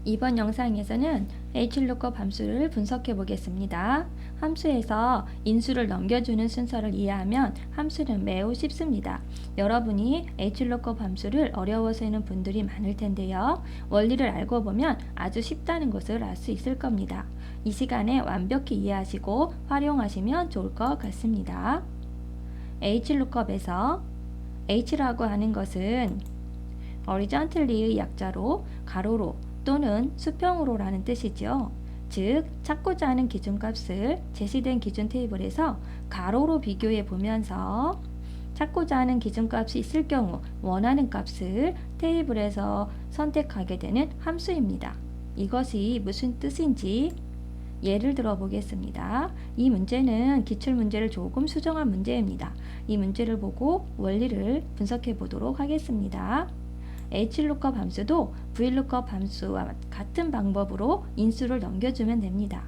이번 영상에서는 HLOOKUP 함수를 분석해 보겠습니다. 함수에서 인수를 넘겨주는 순서를 이해하면 함수는 매우 쉽습니다. 여러분이 HLOOKUP 함수를 어려워하시는 분들이 많을 텐데요. 원리를 알고 보면 아주 쉽다는 것을 알 수 있을 겁니다. 이 시간에 완벽히 이해하시고 활용하시면 좋을 것 같습니다. HLOOKUP에서 H라고 하는 것은 horizontally 약자로 가로로 또는 수평으로라는 뜻이죠. 즉, 찾고자 하는 기준값을 제시된 기준 테이블에서 가로로 비교해 보면서 찾고자 하는 기준값이 있을 경우 원하는 값을 테이블에서 선택하게 되는 함수입니다. 이것이 무슨 뜻인지 예를 들어 보겠습니다. 이 문제는 기출문제를 조금 수정한 문제입니다. 이 문제를 보고 원리를 분석해 보도록 하겠습니다. HLOOKUP 함수도 VLOOKUP 함수와 같은 방법으로 인수를 넘겨주면 됩니다.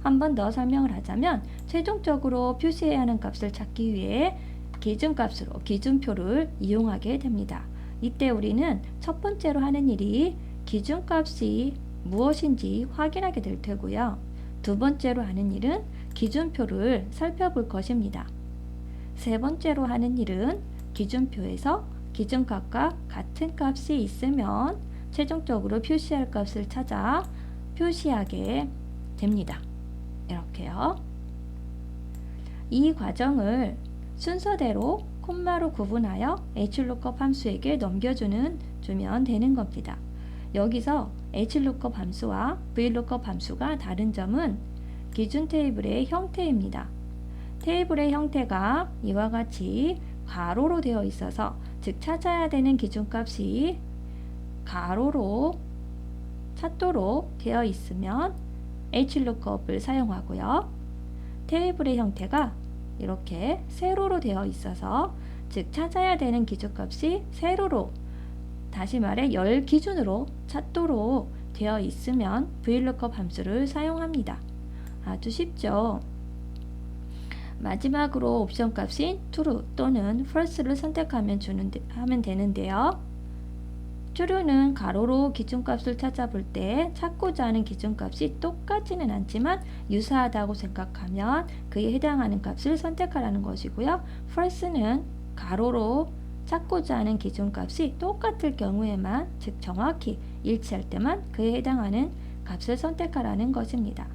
한 번 더 설명을 하자면 최종적으로 표시해야 하는 값을 찾기 위해 기준값으로 기준표를 이용하게 됩니다. 이때 우리는 첫 번째로 하는 일이 기준값이 무엇인지 확인하게 될 테고요. 두 번째로 하는 일은 기준표를 살펴볼 것입니다. 세 번째로 하는 일은 기준표에서 기준값과 같은 값이 있으면 최종적으로 표시할 값을 찾아 표시하게 됩니다. 이렇게요. 이 과정을 순서대로 콤마로 구분하여 HLOOKUP 함수에게 넘겨주면 되는 겁니다. 여기서 HLOOKUP 함수와 VLOOKUP 함수가 다른 점은 기준 테이블의 형태입니다. 테이블의 형태가 이와 같이 가로로 되어 있어서 즉 찾아야 되는 기준값이 가로로 찾도록 되어 있으면 HLOOKUP을 사용하고요. 테이블의 형태가 이렇게 세로로 되어 있어서 즉 찾아야 되는 기준값이 세로로 다시 말해 열 기준으로 찾도록 되어 있으면 VLOOKUP 함수를 사용합니다. 아주 쉽죠? 마지막으로 옵션 값인 true 또는 false를 선택하면 하면 되는데요. true는 가로로 기준값을 찾아볼 때 찾고자 하는 기준값이 똑같지는 않지만 유사하다고 생각하면 그에 해당하는 값을 선택하라는 것이고요. false는 가로로 찾고자 하는 기준값이 똑같을 경우에만 즉 정확히 일치할 때만 그에 해당하는 값을 선택하라는 것입니다.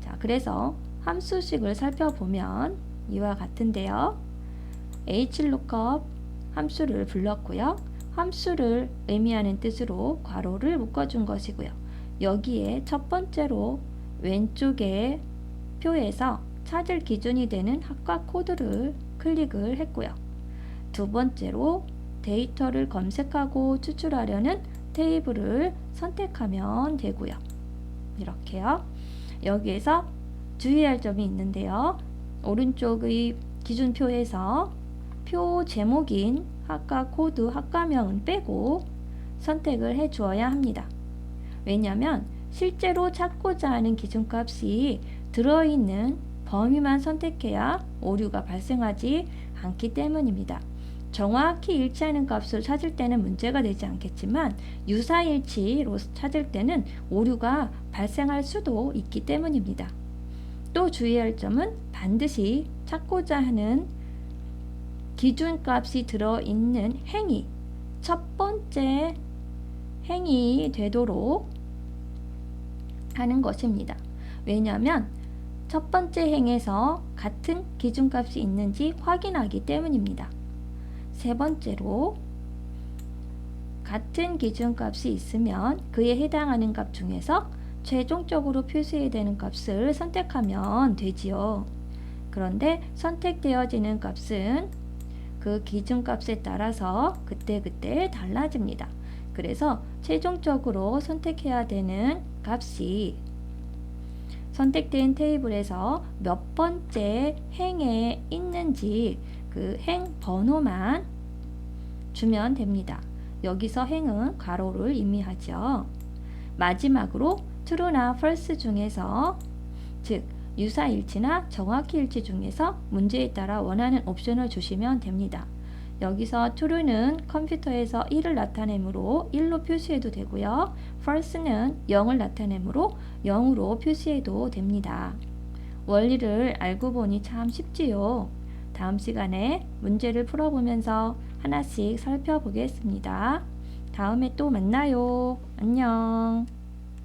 자, 그래서 함수식을 살펴보면 이와 같은데요. HLOOKUP 함수를 불렀고요. 함수를 의미하는 뜻으로 괄호를 묶어준 것이고요. 여기에 첫 번째로 왼쪽에 표에서 찾을 기준이 되는 학과 코드를 클릭을 했고요. 두 번째로 데이터를 검색하고 추출하려는 테이블을 선택하면 되고요. 이렇게요. 여기에서 주의할 점이 있는데요. 오른쪽의 기준표에서 표 제목인 학과 코드, 학과명은 빼고 선택을 해 주어야 합니다. 왜냐하면 실제로 찾고자 하는 기준값이 들어있는 범위만 선택해야 오류가 발생하지 않기 때문입니다. 정확히 일치하는 값을 찾을 때는 문제가 되지 않겠지만 유사일치로 찾을 때는 오류가 발생할 수도 있기 때문입니다. 또 주의할 점은 반드시 찾고자 하는 기준값이 들어있는 행이 첫 번째 행이 되도록 하는 것입니다. 왜냐하면 첫 번째 행에서 같은 기준값이 있는지 확인하기 때문입니다. 세 번째로 같은 기준값이 있으면 그에 해당하는 값 중에서 최종적으로 표시해야 되는 값을 선택하면 되지요. 그런데 선택되어지는 값은 그 기준값에 따라서 그때그때 달라집니다. 그래서 최종적으로 선택해야 되는 값이 선택된 테이블에서 몇 번째 행에 있는지 그 행 번호만 주면 됩니다. 여기서 행은 가로를 의미하죠. 마지막으로 true나 false 중에서 즉 유사일치나 정확히 일치 중에서 문제에 따라 원하는 옵션을 주시면 됩니다. 여기서 true는 컴퓨터에서 1을 나타내므로 1로 표시해도 되고요. false는 0을 나타내므로 0으로 표시해도 됩니다. 원리를 알고 보니 참 쉽지요. 다음 시간에 문제를 풀어보면서 하나씩 살펴보겠습니다. 다음에 또 만나요. 안녕.